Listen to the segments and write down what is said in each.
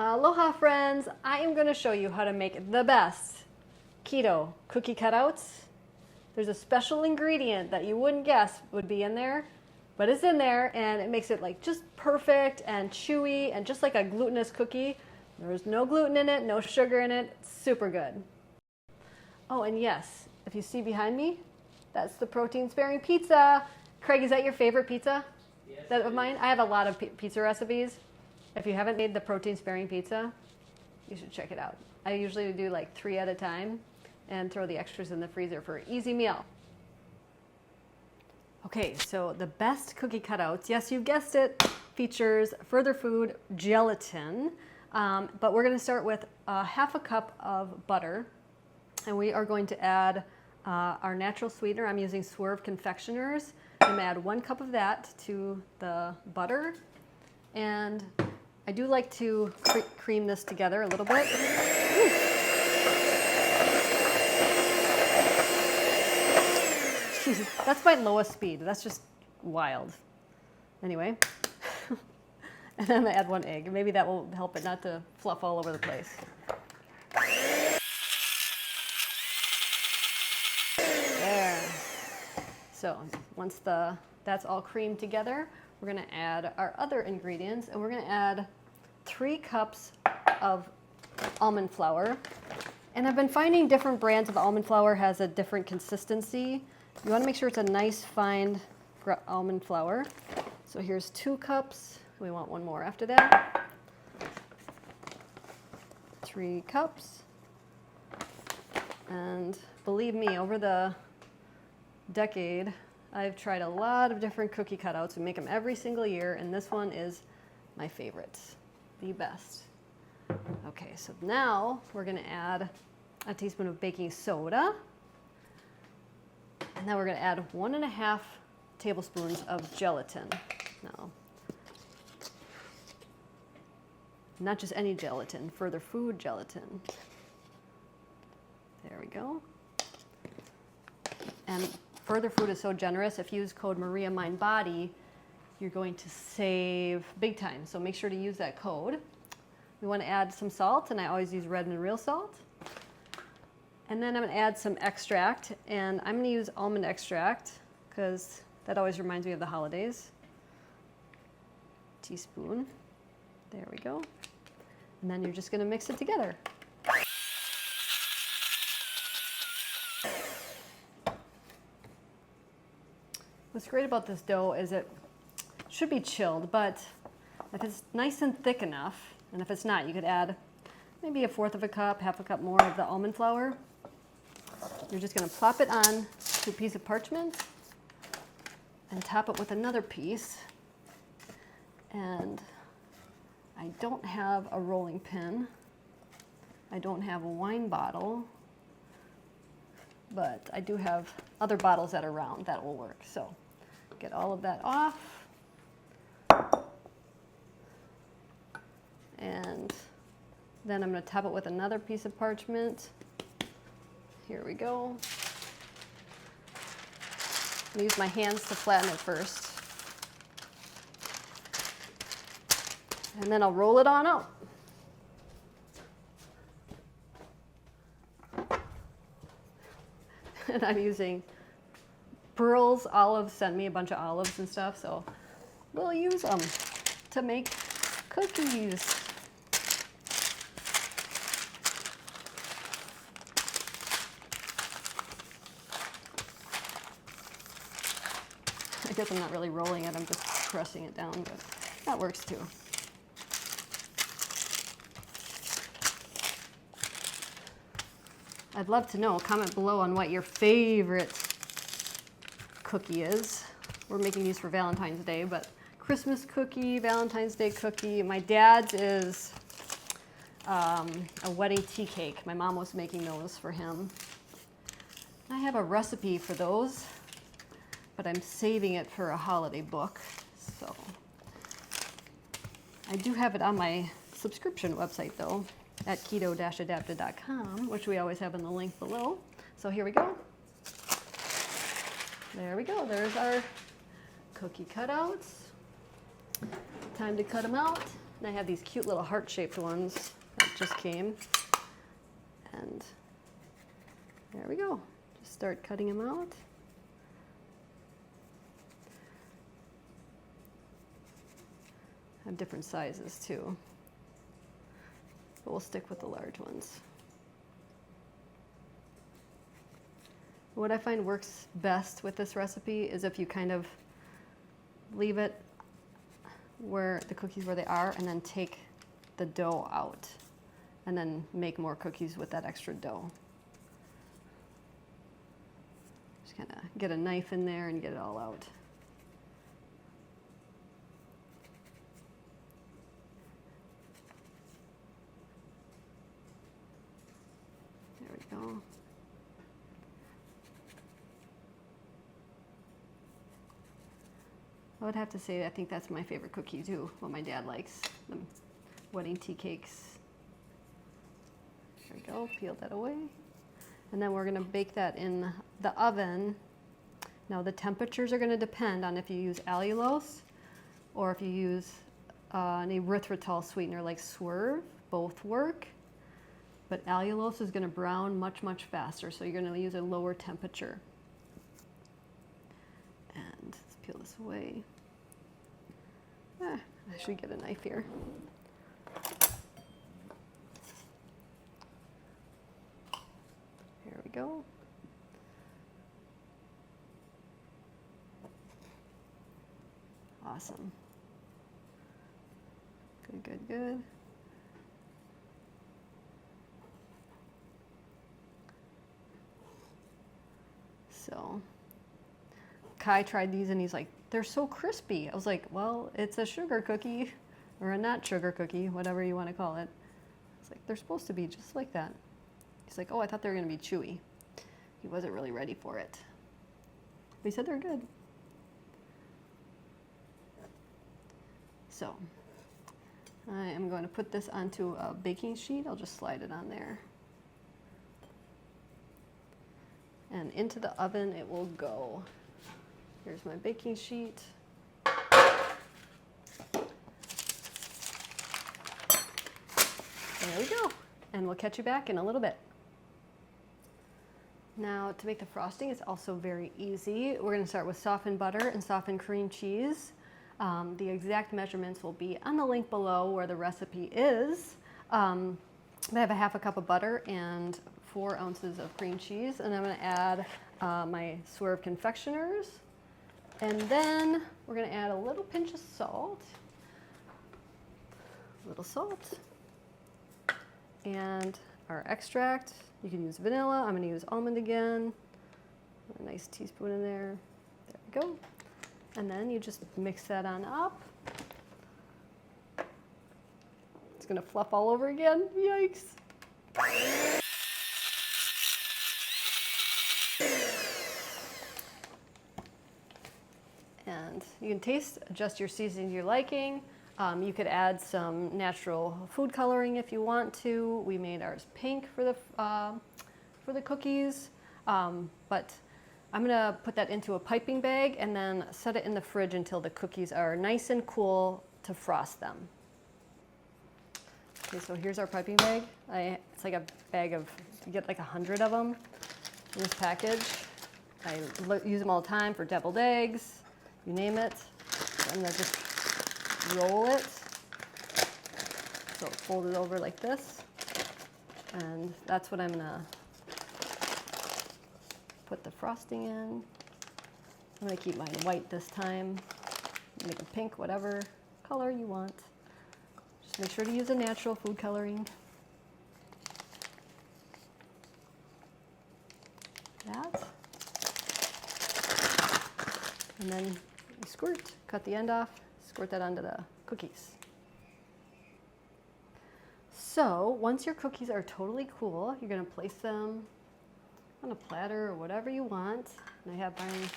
Aloha friends, I am going to show you how to make the best keto cookie cutouts. There's a special ingredient that you wouldn't guess would be in there, but it's in there and it makes it like just perfect and chewy and just like a glutinous cookie. There's no gluten in it, no sugar in it, it's super good. Oh, and yes, if you see behind me, that's the protein sparing pizza. Craig, is that your favorite pizza? Yes, that of mine? I have a lot of pizza recipes. If you haven't made the protein sparing pizza, you should check it out. I usually do like 3 at a time and throw the extras in the freezer for an easy meal. Okay, so the best cookie cutouts, yes, you guessed it, features Further Food gelatin. But we're going to start with half a cup of butter, and we are going to add our natural sweetener. I'm using Swerve Confectioners. I'm going to add 1 cup of that to the butter, and I do like to cream this together a little bit. That's my lowest speed. That's just wild. Anyway, and then I'm going to add 1 egg. Maybe that will help it not to fluff all over the place. There. So once that's all creamed together, we're going to add our other ingredients, and we're going to add 3 cups of almond flour. And I've been finding different brands of almond flour has a different consistency. You want to make sure it's a nice fine almond flour. So here's 2 cups. We want 1 more after that. 3 cups. And believe me, over the decade, I've tried a lot of different cookie cutouts. We make them every single year, and this one is my favorite, the best. Okay, so now we're going to add a teaspoon of baking soda, and then we're going to add 1.5 tablespoons of gelatin. Now, not just any gelatin, Further Food gelatin. There we go. And Further Food is so generous. If you use code MariaMindBody, you're going to save big time. So make sure to use that code. We want to add some salt, and I always use red and real salt. And then I'm going to add some extract, and I'm going to use almond extract because that always reminds me of the holidays. Teaspoon. There we go. And then you're just going to mix it together. What's great about this dough is it should be chilled, but if it's nice and thick enough, and if it's not, you could add maybe 1/4 of a cup, 1/2 cup more of the almond flour. You're just going to plop it on to a piece of parchment and top it with another piece. And I don't have a rolling pin. I don't have a wine bottle. But I do have other bottles that are round that will work. So get all of that off. And then I'm going to top it with another piece of parchment. Here we go. I'm going to use my hands to flatten it first. And then I'll roll it on out. And I'm using Pearl's Olives, sent me a bunch of olives and stuff, so we'll use them to make cookies. I guess I'm not really rolling it, I'm just pressing it down, but that works too. I'd love to know, comment below on what your favorite cookie is. We're making these for Valentine's Day, but Christmas cookie, Valentine's Day cookie. My dad's is a wedding tea cake. My mom was making those for him. I have a recipe for those, but I'm saving it for a holiday book. So I do have it on my subscription website though, at keto-adapted.com, which we always have in the link below. So here we go. There we go. There's our cookie cutouts. Time to cut them out. And I have these cute little heart-shaped ones that just came. And there we go. Just start cutting them out. I have different sizes too, but we'll stick with the large ones. What I find works best with this recipe is if you kind of leave it where the cookies where they are and then take the dough out and then make more cookies with that extra dough. Just kind of get a knife in there and get it all out. There we go. I would have to say I think that's my favorite cookie too, what my dad likes, the wedding tea cakes. There we go, peel that away. And then we're gonna bake that in the oven. Now the temperatures are gonna depend on if you use allulose or if you use an erythritol sweetener like Swerve, both work. But allulose is gonna brown much, much faster, so you're gonna use a lower temperature. And let's peel this away. I should get a knife here. Here we go. Awesome. Good, good, good. So Kai tried these and he's like, they're so crispy. I was like, well, it's a sugar cookie or a not sugar cookie, whatever you want to call it. It's like, they're supposed to be just like that. He's like, oh, I thought they were going to be chewy. He wasn't really ready for it. But he said they're good. So I am going to put this onto a baking sheet. I'll just slide it on there. And into the oven it will go. Here's my baking sheet. There we go. And we'll catch you back in a little bit. Now to make the frosting is also very easy. We're going to start with softened butter and softened cream cheese. The exact measurements will be on the link below where the recipe is. I have a half a cup of butter and 4 ounces of cream cheese, and I'm going to add my Swerve confectioners, and then we're going to add a little pinch of salt, and our extract. You can use vanilla. I'm going to use almond again. A nice teaspoon in there. There we go. And then you just mix that on up. It's going to fluff all over again. Yikes. And you can taste, adjust your seasoning to your liking. You could add some natural food coloring if you want to. We made ours pink for the cookies, but I'm gonna put that into a piping bag and then set it in the fridge until the cookies are nice and cool to frost them. Okay, so here's our piping bag. It's like a bag of, you get like 100 of them in this package. I use them all the time for deviled eggs, you name it. So I'm gonna just roll it. So fold it over like this. And that's what I'm gonna put the frosting in. I'm gonna keep mine white this time. Make it pink, whatever color you want. Just make sure to use a natural food coloring. That. And then you squirt, cut the end off, squirt that onto the cookies. So once your cookies are totally cool, you're gonna place them on a platter or whatever you want. And I have my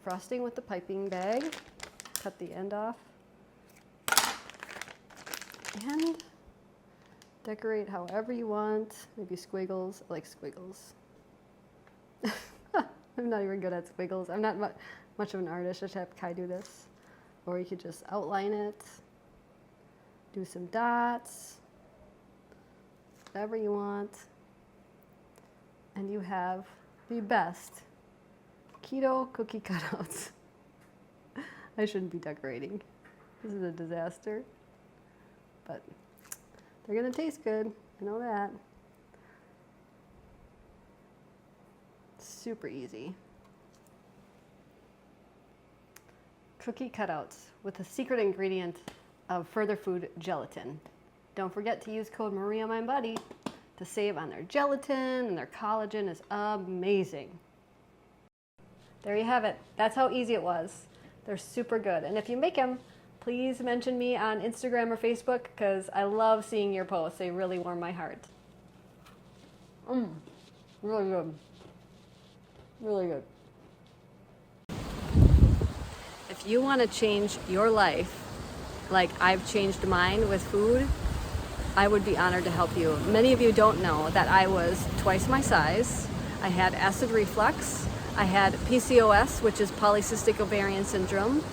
frosting with the piping bag. Cut the end off. And decorate however you want. Maybe squiggles. I like squiggles. I'm not even good at squiggles. I'm not much of an artist. Just have Kai do this. Or you could just outline it. do some dots, whatever you want, and you have the best keto cookie cutouts. I shouldn't be decorating. This is a disaster, but they're gonna taste good. I know that. Super easy. Cookie cutouts with the secret ingredient of Further Food gelatin. Don't forget to use code MariaMindBody to save on their gelatin, and their collagen is amazing. There you have it. That's how easy it was. They're super good. And if you make them, please mention me on Instagram or Facebook because I love seeing your posts. They really warm my heart. Really good. Really good. If you want to change your life like I've changed mine with food, I would be honored to help you. Many of you don't know that I was twice my size. I had acid reflux. I had PCOS, which is polycystic ovarian syndrome.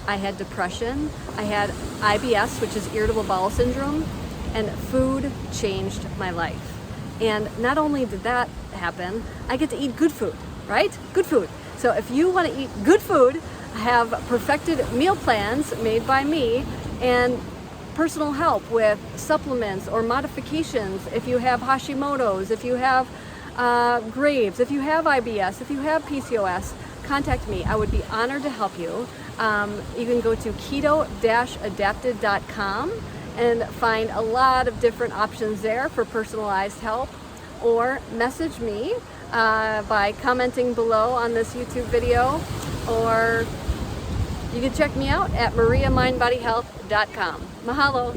I had depression. I had IBS, which is irritable bowel syndrome. And food changed my life. And not only did that happen, I get to eat good food, right? Good food. So if you want to eat good food, I have perfected meal plans made by me and personal help with supplements or modifications if you have Hashimoto's, if you have Graves, if you have IBS, if you have PCOS, contact me. I would be honored to help you. You can go to keto-adapted.com and find a lot of different options there for personalized help, or message me by commenting below on this YouTube video, or you can check me out at mariamindbodyhealth.com. Mahalo.